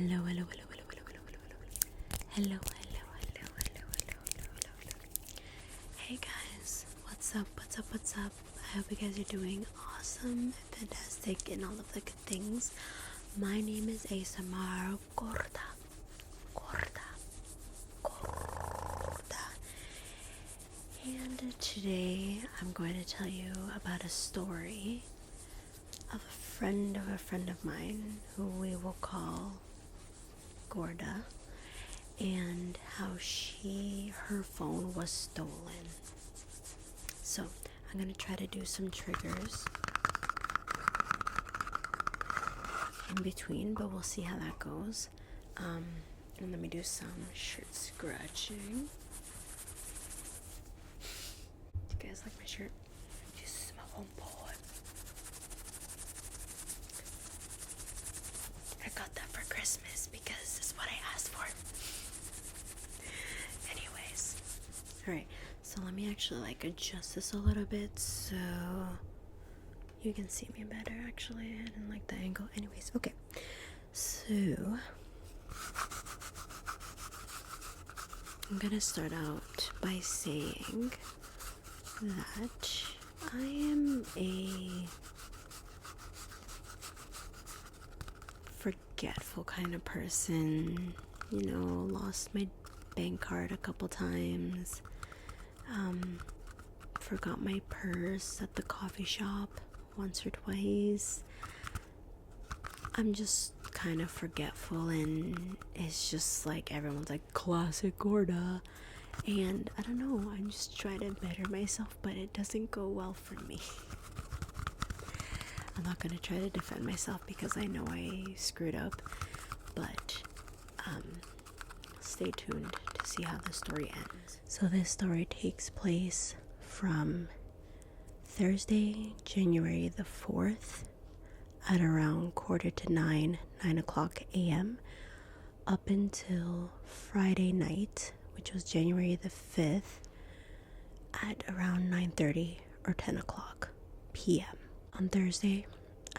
Hello, hello, hello, hello, hello, hello, hello, hello, hello, hello, hello, hello, hello, hello. Hey guys, what's up, what's up, what's up? I hope you guys are doing awesome, fantastic, and all of the good things. My name is ASMR Gorda, Gorda, Gorda. And today I'm going to tell you about a story of a friend of mine who we will call Gorda, and how her phone was stolen. So I'm gonna try to do some triggers in between, but we'll see how that goes. And let me do some shirt scratching. You guys like my shirt? This is my home boy. I got that for Christmas because it's what I asked for. Anyways, alright, so let me actually adjust this a little bit so you can see me better. Actually, I didn't like the angle. Anyways, okay, so I'm gonna start out by saying that I am a forgetful kind of person. Lost my bank card a couple times. Forgot my purse at the coffee shop once or twice. I'm just kind of forgetful, and it's just everyone's like, classic Gorda. And I don't know, I just try to better myself, but it doesn't go well for me. I'm not gonna try to defend myself because I know I screwed up, but stay tuned to see how the story ends. So this story takes place from Thursday, January the 4th at around 9 o'clock a.m. up until Friday night, which was January the 5th at around 9:30 or 10 o'clock p.m. On Thursday,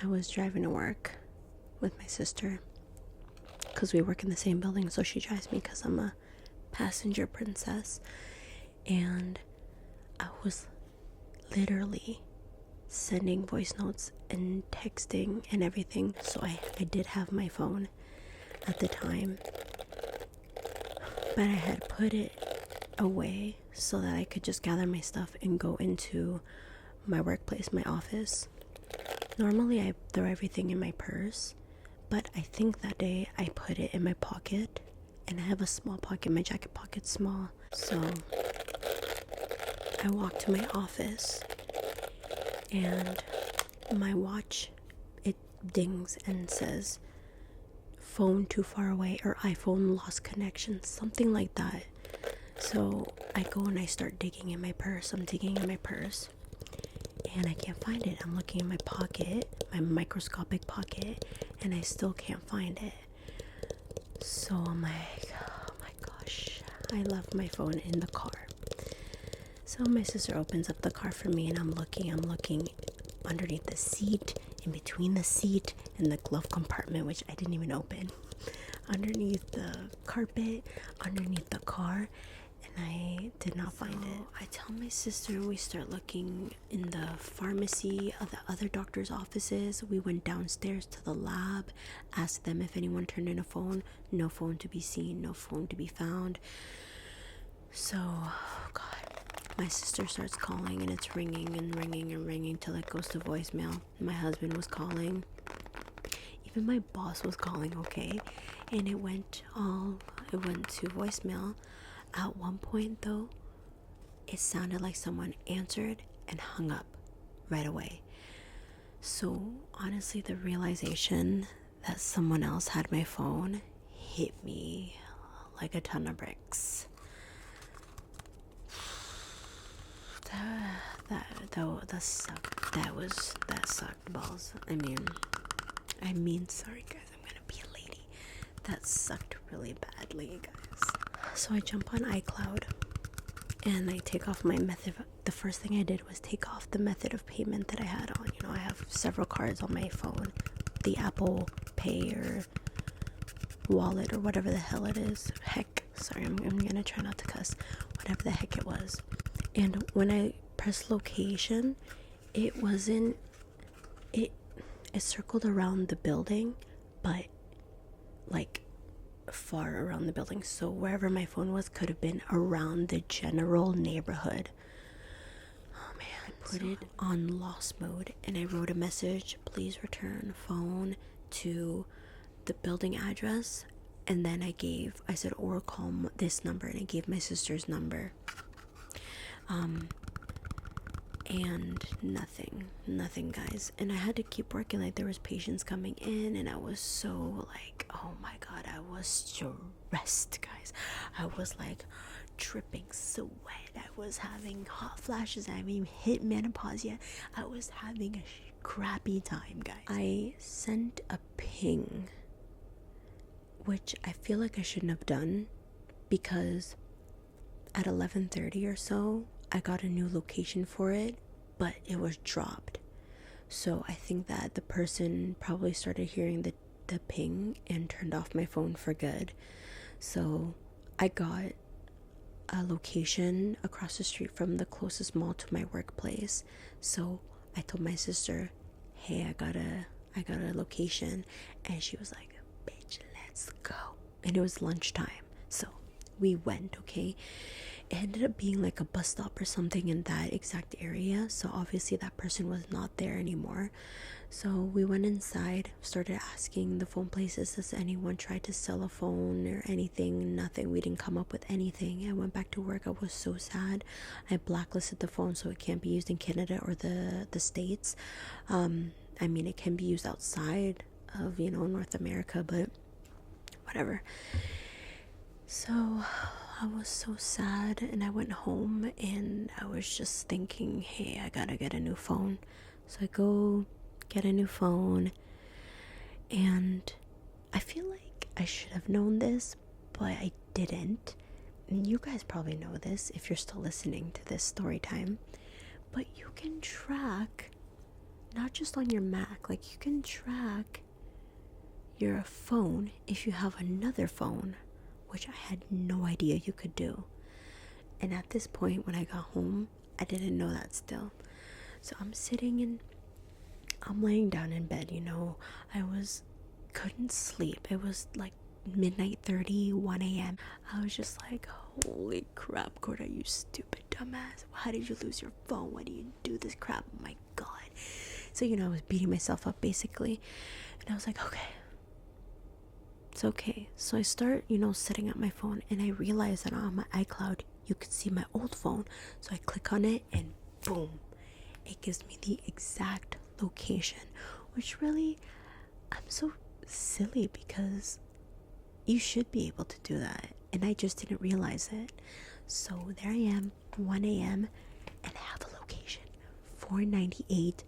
I was driving to work with my sister because we work in the same building, so she drives me because I'm a passenger princess. And I was literally sending voice notes and texting and everything, so I did have my phone at the time, but I had put it away so that I could just gather my stuff and go into my workplace, my office. Normally I throw everything in my purse, but I think that day I put it in my pocket, and I have a small pocket, my jacket pocket's small. So I walked to my office, and my watch, it dings and says phone too far away or iPhone lost connection, something like that. So I go and I start digging in my purse. I'm digging in my purse and I can't find it. I'm looking in my pocket, my microscopic pocket, and I still can't find it. So I'm like, oh my gosh, I left my phone in the car. So my sister opens up the car for me, and I'm looking underneath the seat, in between the seat and the glove compartment, which I didn't even open, underneath the carpet, underneath the car, and I did not find it. I tell my sister, we start looking in the pharmacy, of the other doctor's offices. We went downstairs to the lab, asked them if anyone turned in a phone. No phone to be seen, no phone to be found. So, oh God, my sister starts calling, and it's ringing and ringing and ringing till it goes to voicemail. My husband was calling. Even my boss was calling, okay? And it went to voicemail. At one point, though, it sounded like someone answered and hung up right away. So, honestly, the realization that someone else had my phone hit me like a ton of bricks. That sucked. That sucked balls. I mean, sorry guys, I'm gonna be a lady. That sucked really badly, guys. So I jump on iCloud and I take off my method. The first thing I did was take off the method of payment that I had on. I have several cards on my phone. The Apple Pay or wallet or whatever the hell it is. Heck, sorry, I'm gonna try not to cuss. Whatever the heck it was. And when I pressed location, it wasn't, it circled around the building, but like far around the building. So wherever my phone was could have been around the general neighborhood. Oh man, put it on lost mode and I wrote a message, please return phone to the building address. And then I said, or call this number, and I gave my sister's number. And nothing, guys. And I had to keep working. Like, there was patients coming in, and I was so like, oh my god, I was stressed, guys. I was like dripping sweat. I was having hot flashes. I haven't even hit menopause yet. I was having a crappy time, guys. I sent a ping, which I feel like I shouldn't have done, because at 11:30 or so I got a new location for it, but it was dropped. So I think that the person probably started hearing the ping and turned off my phone for good. So I got a location across the street from the closest mall to my workplace. So I told my sister, hey, I got a location, and she was like, bitch, let's go. And it was lunchtime, so we went. Okay, it ended up being like a bus stop or something in that exact area, so obviously that person was not there anymore. So we went inside, started asking the phone places, does anyone try to sell a phone or anything? Nothing. We didn't come up with anything. I went back to work. I was so sad. I blacklisted the phone so it can't be used in Canada or the States. I mean, it can be used outside of, North America, but whatever. So I was so sad, and I went home and I was just thinking, hey, I gotta get a new phone. So I go get a new phone, and I feel like I should have known this, but I didn't. And you guys probably know this if you're still listening to this story time, but you can track, not just on your Mac, like you can track your phone if you have another phone, which I had no idea you could do. And at this point, when I got home, I didn't know that still. So I'm laying down in bed, couldn't sleep. It was like midnight 30, 1 a.m. I was just like, holy crap, Corda, you stupid dumbass. How did you lose your phone? Why do you do this crap? Oh my god. So, I was beating myself up basically. And I was like, okay, it's okay. So I start, setting up my phone, and I realize that on my iCloud, you could see my old phone. So I click on it, and boom, it gives me the exact location, which really, I'm so silly because you should be able to do that, and I just didn't realize it. So there I am, 1 a.m, and I have a location, 498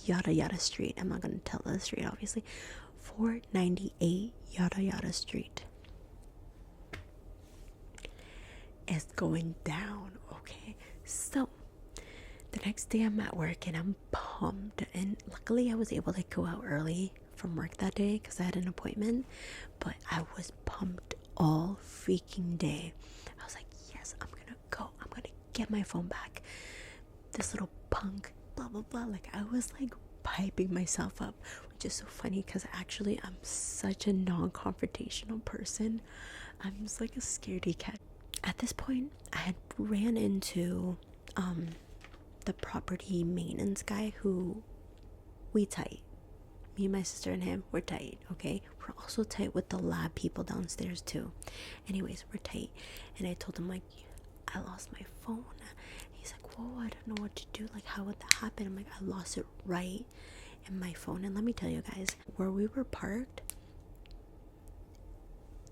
yada yada street. I'm not gonna tell the street, obviously. 498 yada yada street. It's going down. Okay, so the next day I'm at work and I'm pumped, and luckily I was able to go out early from work that day because I had an appointment, but I was pumped all freaking day. I was like, yes, I'm gonna go, I'm gonna get my phone back. This little punk, blah blah blah. Like, I was like piping myself up, which is so funny because actually I'm such a non-confrontational person. I'm just like a scaredy cat. At this point, I had ran into the property maintenance guy who we tight. Me and my sister and him, we're tight, okay? We're also tight with the lab people downstairs too. Anyways, we're tight. And I told him, like, I lost my phone. He's like, whoa, I don't know what to do. Like, how would that happen? I'm like, I lost it right in my phone. And let me tell you guys, where we were parked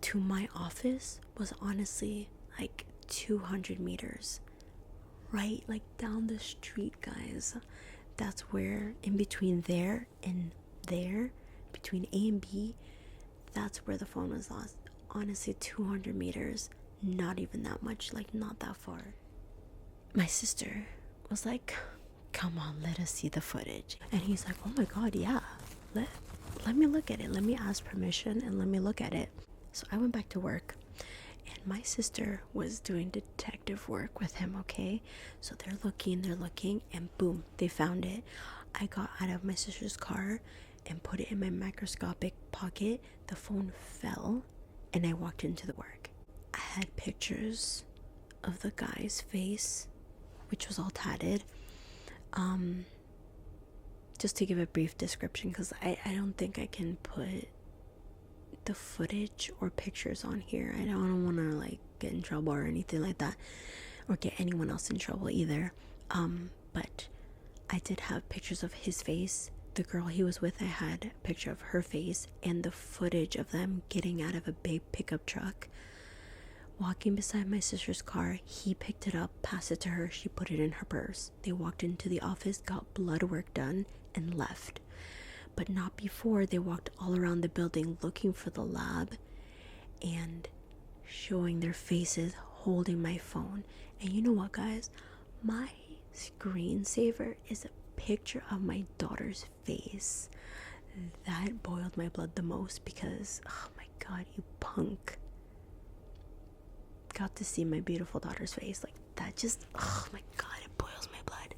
to my office was honestly like 200 meters. Right, like down the street, guys. That's where, in between there and there, between A and B, that's where the phone was lost. Honestly, 200 meters, not even that much, like not that far. My sister was like, come on, let us see the footage. And he's like, oh my god, yeah, let me look at it. Let me ask permission and let me look at it. So I went back to work, and my sister was doing detective work with him, okay? So they're looking, and boom, they found it. I got out of my sister's car and put it in my microscopic pocket. The phone fell, and I walked into the work. I had pictures of the guy's face, which was all tatted. Just to give a brief description, because I don't think I can put the footage or pictures on here. I don't want to like get in trouble or anything like that, or get anyone else in trouble either. But I did have pictures of his face. The girl he was with, I had a picture of her face, and the footage of them getting out of a big pickup truck, walking beside my sister's car. He picked it up, passed it to her, she put it in her purse. They walked into the office, got blood work done, and left. But not before they walked all around the building looking for the lab and showing their faces, holding my phone. And you know what, guys? My screensaver is a picture of my daughter's face. That boiled my blood the most, because, oh my god, you punk. Got to see my beautiful daughter's face. Like, that just, oh my god, it boils my blood.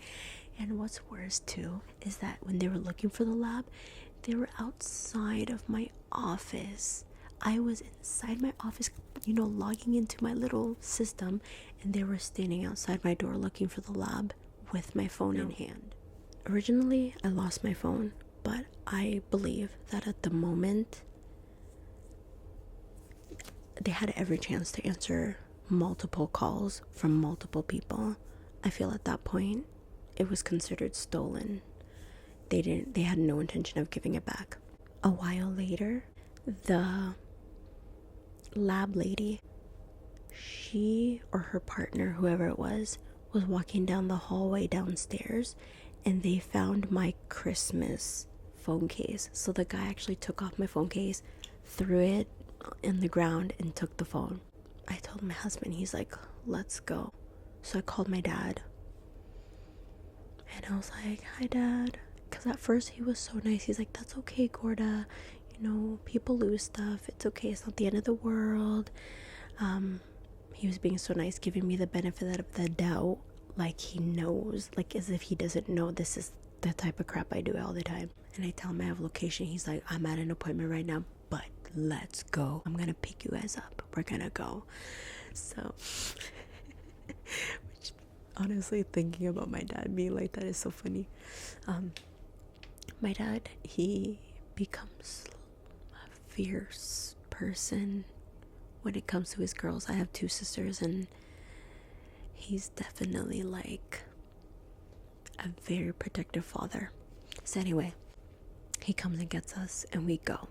And what's worse too is that when they were looking for the lab, they were outside of my office. I was inside my office, logging into my little system, and they were standing outside my door looking for the lab with my phone in hand. Originally, I lost my phone, but I believe that at the moment, they had every chance to answer multiple calls from multiple people. I feel at that point, it was considered stolen. They had no intention of giving it back. A while later, the lab lady, she or her partner, whoever it was walking down the hallway downstairs, and they found my Christmas phone case. So the guy actually took off my phone case, threw it in the ground, and took the phone. I told my husband, he's like, let's go. So I called my dad, and I was like, hi dad. Because at first he was so nice. He's like, that's okay, Gorda. People lose stuff. It's okay. It's not the end of the world. He was being so nice, giving me the benefit of the doubt. Like he knows. Like as if he doesn't know this is the type of crap I do all the time. And I tell him I have location. He's like, I'm at an appointment right now, but let's go. I'm going to pick you guys up. We're going to go. So, which honestly, thinking about my dad being like that is so funny. My dad, he becomes a fierce person when it comes to his girls. I have 2 sisters, and he's definitely like a very protective father. So anyway, he comes and gets us, and we go.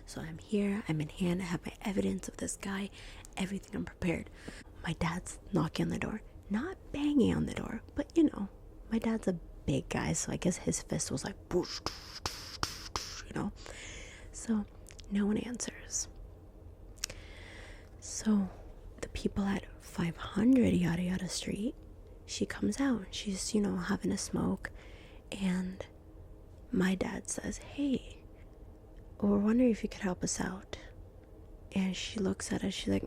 So I'm here, I'm in hand, I have my evidence of this guy, everything, I'm prepared. My dad's knocking on the door, not banging on the door, but my dad's a big guy, so I guess his fist was like boosh, so no one answers. So the people at 500 yada yada street, she comes out, she's having a smoke, and my dad says, hey, we're wondering if you could help us out. And she looks at us, she's like,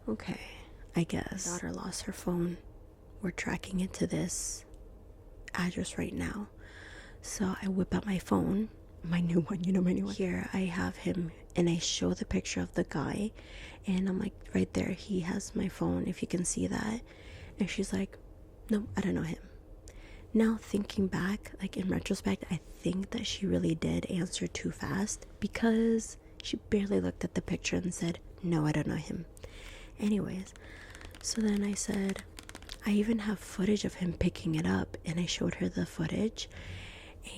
okay, I guess. My daughter lost her phone. We're tracking it to this address right now. So I whip out my phone, my new one, my new one. Here I have him, and I show the picture of the guy, and I'm like, right there, he has my phone, if you can see that. And she's like, no, I don't know him. Now thinking back, like in retrospect, I think that she really did answer too fast, because she barely looked at the picture and said, no, I don't know him. Anyways, so then I said, I even have footage of him picking it up, and I showed her the footage,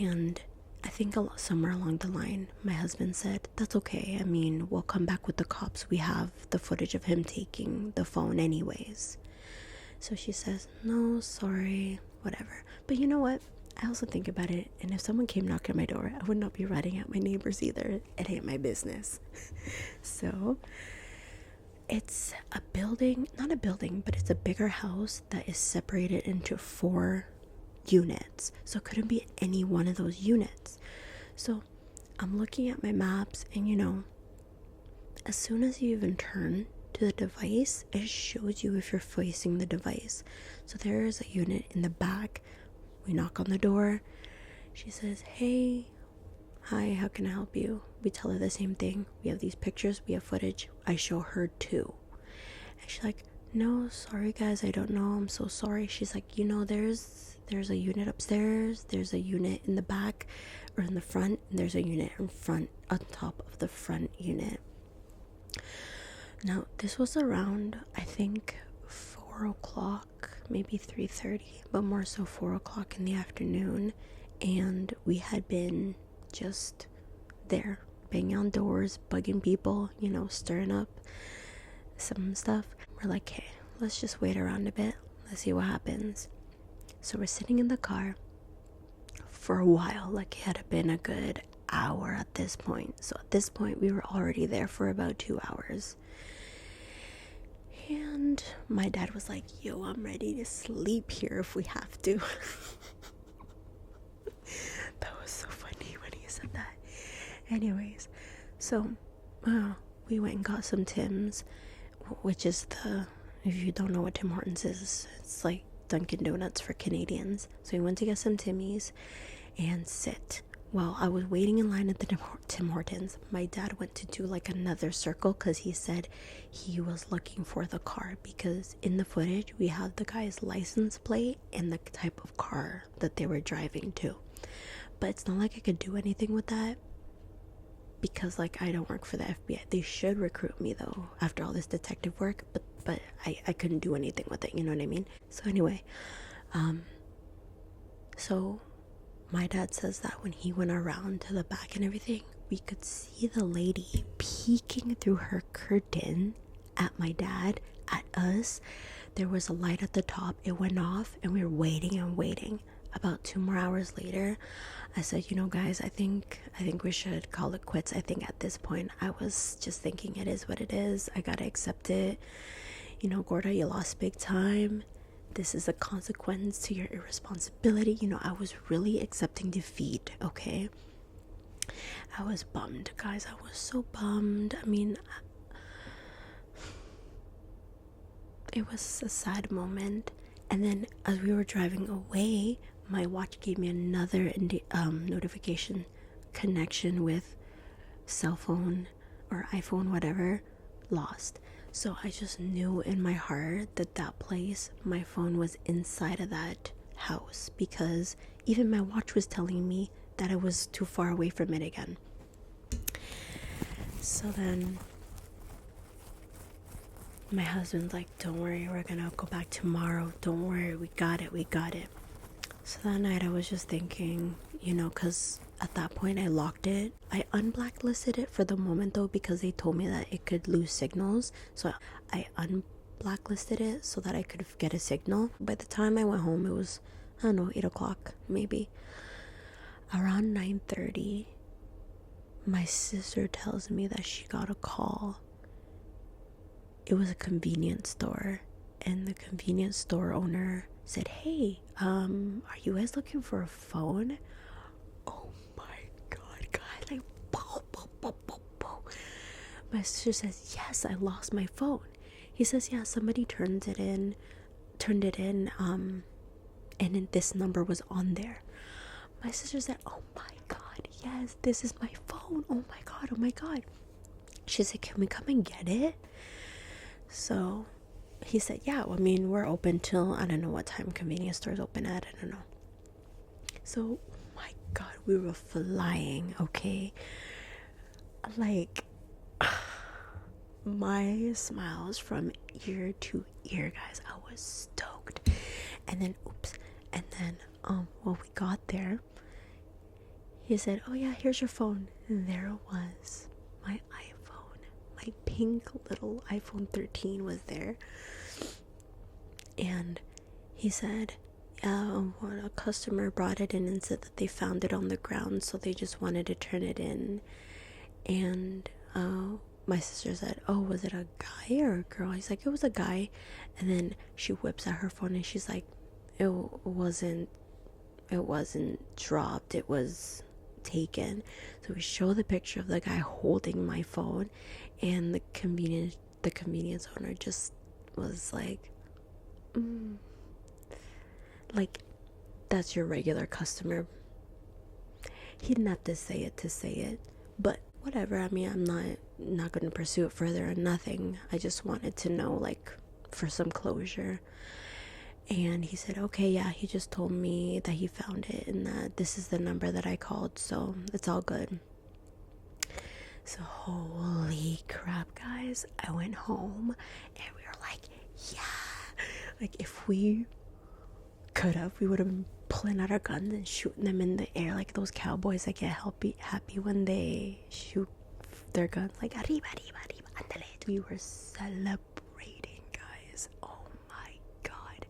and I think somewhere along the line, my husband said, that's okay. I mean, we'll come back with the cops. We have the footage of him taking the phone anyways. So she says, no, sorry, whatever. But you know what? I also think about it, and if someone came knocking on my door, I would not be ratting out my neighbors either. It ain't my business. So it's a building, not a building, but it's a bigger house that is separated into 4 units. So it couldn't be any one of those units. So I'm looking at my maps, and as soon as you even turn to the device, it shows you if you're facing the device. So there is a unit in the back. We knock on the door. She says, hey, hi, how can I help you? We tell her the same thing. We have these pictures, we have footage. I show her too. And she's like, no, sorry guys, I don't know, I'm so sorry. She's like, you know, there's a unit upstairs, there's a unit in the back or in the front, and there's a unit in front on top of the front unit. Now this was around, I think, 4 o'clock, maybe 3:30, but more so 4 o'clock in the afternoon, and we had been just there banging on doors, bugging people, you know, stirring up some stuff. We're like, hey, let's just wait around a bit, let's see what happens. So we're sitting in the car for a while, like it had been a good hour at this point. So at this point we were already there for about 2 hours, and my dad was like, yo, I'm ready to sleep here if we have to. That was so funny when he said that. Anyways, so we went and got some Tim's, which is if you don't know what Tim Hortons is, it's like Dunkin' Donuts for Canadians. So we went to get some Timmy's and sit. While I was waiting in line at the Tim Hortons, my dad went to do like another circle because he said he was looking for the car, because in the footage we have the guy's license plate and the type of car that they were driving to. But it's not like I could do anything with that, because like I don't work for the FBI. They should recruit me though after all this detective work, but I couldn't do anything with it, you know what I mean? So anyway, so my dad says that when he went around to the back and everything, we could see the lady peeking through her curtain at my dad, at us. There was a light at the top, it went off, and we were waiting and waiting. About 2 more hours later, I said, you know guys, I think we should call it quits. I think at this point I was just thinking, it is what it is, I gotta accept it. You know, Gorda, you lost big time. This is a consequence to your irresponsibility. You know, I was really accepting defeat, okay? I was bummed, guys. I was so bummed. I mean, it was a sad moment. And then as we were driving away, my watch gave me another notification: connection with cell phone or iPhone, whatever, lost. So I just knew in my heart that place, my phone was inside of that house, because even my watch was telling me that I was too far away from it again. So then my husband's like, don't worry, we're gonna go back tomorrow, don't worry, we got it. So that night I was just thinking, you know, because at that point I locked it. I unblacklisted it for the moment though, because they told me that it could lose signals. So I unblacklisted it so that I could get a signal. By the time I went home, it was, I don't know, 8 o'clock maybe. Around 9:30, my sister tells me that she got a call. It was a convenience store, and the convenience store owner said, hey, are you guys looking for a phone? Oh my god, guys, like, pow, pow, pow, pow, pow. My sister says, yes, I lost my phone. He says, yeah, somebody turned it in, and then this number was on there. My sister said, oh my god, yes, this is my phone. Oh my god. She said, can we come and get it? So he said, yeah, I mean, we're open till, I don't know what time convenience stores open at, I don't know. So, oh my god, we were flying, okay? Like, my smiles from ear to ear, guys. I was stoked. And then, when we got there, he said, oh yeah, here's your phone. And there it was, my iPhone. My pink little iPhone 13 was there. And he said, a customer brought it in and said that they found it on the ground, so they just wanted to turn it in. And my sister said, oh, was it a guy or a girl? He's like, it was a guy. And then she whips out her phone and she's like, it wasn't dropped, it was taken. So we show the picture of the guy holding my phone, and the convenience owner just was like, like, that's your regular customer. He didn't have to say it, but whatever. I mean, I'm not going to pursue it further or nothing. I just wanted to know, like, for some closure. And he said, okay, yeah, he just told me that he found it and that this is the number that I called, so it's all good. So holy crap, guys, I went home and we were like, yeah, like, if we could have, we would have been pulling out our guns and shooting them in the air like those cowboys that get happy when they shoot their guns, like arriba, arriba, arriba, andale. We were celebrating, guys. Oh my god.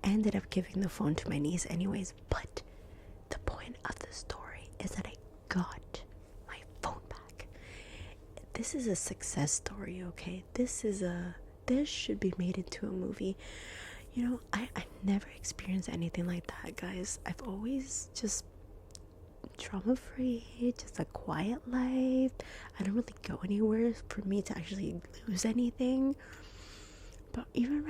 I ended up giving the phone to my niece anyways, but the point of the story is that I got my phone back. This is a success story, okay? This should be made into a movie. You know, I never experienced anything like that, guys. I've always just trauma-free, just a quiet life. I don't really go anywhere for me to actually lose anything. But even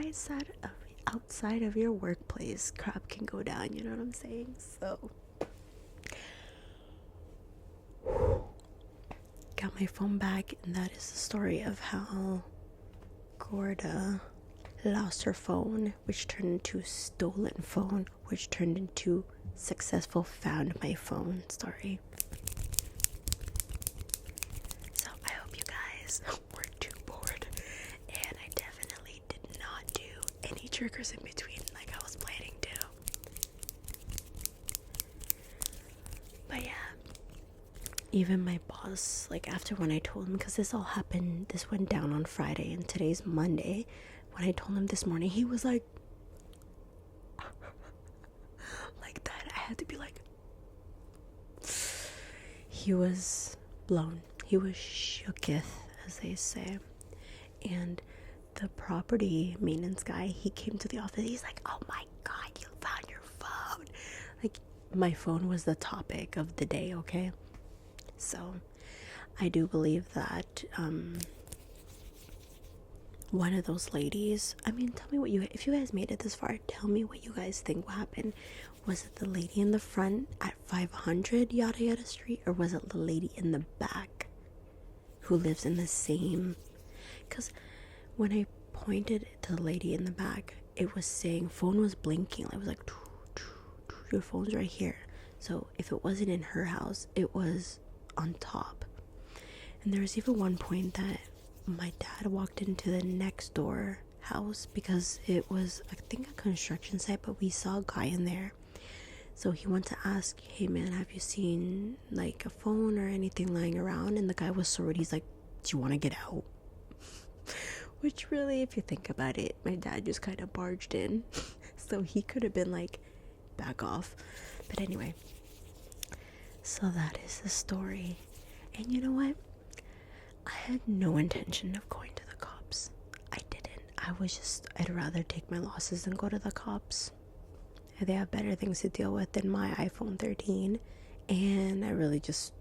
outside of your workplace, crap can go down, you know what I'm saying? So, got my phone back, and that is the story of how Gorda lost her phone, which turned into stolen phone, which turned into successful found my phone story. So I hope you guys weren't too bored, and I definitely did not do any triggers in between like I was planning to. But yeah, even my boss, like, after when I told him, because this went down on Friday and today's Monday. When I told him this morning, he was like that. I had to be like, he was blown. He was shooketh, as they say. And the property maintenance guy, he came to the office. He's like, oh my god, you found your phone. Like, my phone was the topic of the day, okay? So I do believe that one of those ladies, I mean, tell me if you guys made it this far, tell me what you guys think happened. Was it the lady in the front at 500 yada yada street, or was it the lady in the back who lives in the same? Because when I pointed to the lady in the back, it was saying, phone was blinking. It was like, your phone's right here. So if it wasn't in her house, it was on top. And there was even one point that my dad walked into the next door house, because it was, I think, a construction site, but we saw a guy in there. So he went to ask, hey man, have you seen like a phone or anything lying around? And the guy was so rude, he's like, do you want to get out? Which really, if you think about it, my dad just kind of barged in. So he could have been like, back off. But anyway, so that is the story. And you know what? I had no intention of going to the cops. I didn't. I'd rather take my losses than go to the cops. They have better things to deal with than my iPhone 13. And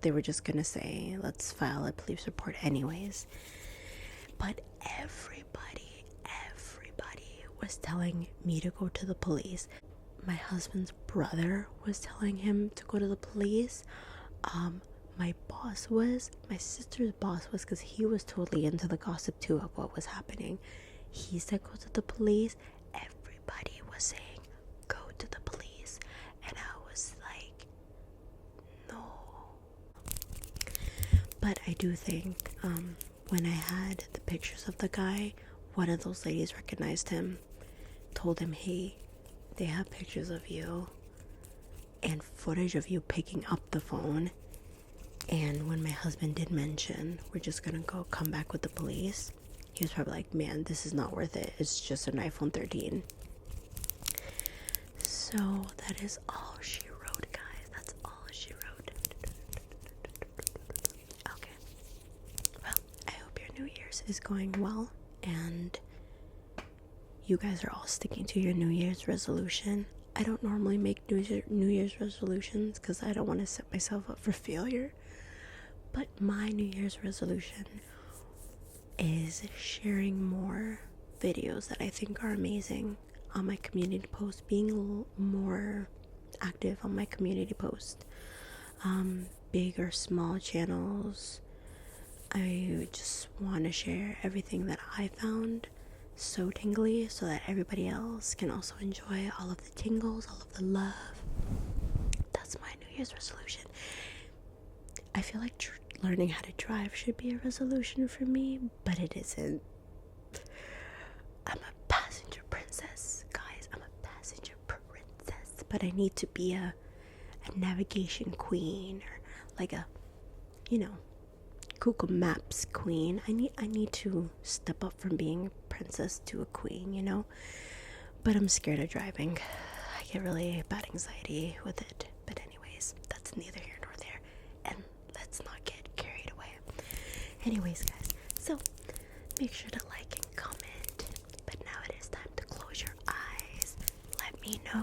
they were just gonna say, let's file a police report anyways. But everybody was telling me to go to the police. My husband's brother was telling him to go to the police. My sister's boss was, because he was totally into the gossip too of what was happening. He said go to the police. Everybody was saying go to the police, and I was like, no. But I do think when I had the pictures of the guy, one of those ladies recognized him, told him, hey, they have pictures of you and footage of you picking up the phone. And when my husband did mention, we're just gonna come back with the police, he was probably like, man, this is not worth it. It's just an iPhone 13. So that is all she wrote, guys. That's all she wrote. Okay. Well, I hope your New Year's is going well, and you guys are all sticking to your New Year's resolution. I don't normally make New Year's resolutions because I don't want to set myself up for failure. But my New Year's resolution is sharing more videos that I think are amazing on my community post, being more active on my community post, big or small channels. I just want to share everything that I found so tingly so that everybody else can also enjoy all of the tingles, all of the love. That's my New Year's resolution. I feel like learning how to drive should be a resolution for me, but it isn't. I'm a passenger princess, guys. I'm a passenger princess, but I need to be a navigation queen, or like a, Google Maps queen. I need to step up from being a princess to a queen, But I'm scared of driving. I get really bad anxiety with it. But anyways, that's neither here nor there. And let's not get carried away. Anyways, guys, so make sure to like and comment. But now it is time to close your eyes. Let me know